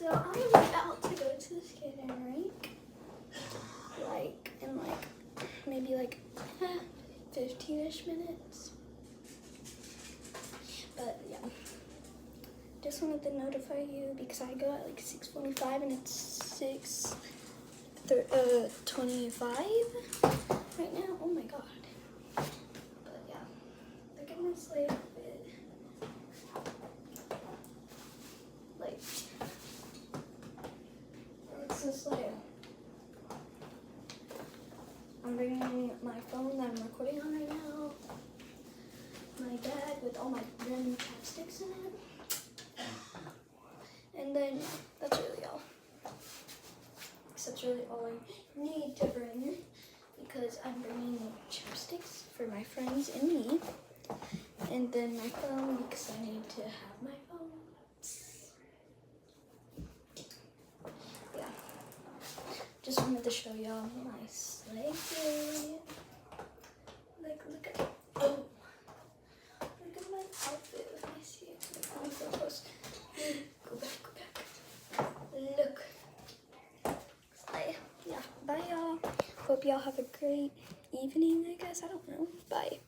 So I'm about to go to the skating rink, like in maybe 15-ish minutes. But yeah, just wanted to notify you because I go at 6:45 and it's 6:25 right now. Oh my god. But yeah, look at my sleigh outfit. It's a sleigh. I'm bringing my phone that I'm recording on right now. My bag with all my random chapsticks in it. And then that's really all. That's really all I need to bring because I'm bringing chapsticks for my friends and me. And then my phone because I need to have my phone. Yeah. Just wanted to show y'all my sleigh. Look at my outfit. Let me see it. Let me go close. Go back. Look. Sleigh. Yeah. Bye y'all. Hope y'all have a great evening, I guess. I don't know. Bye.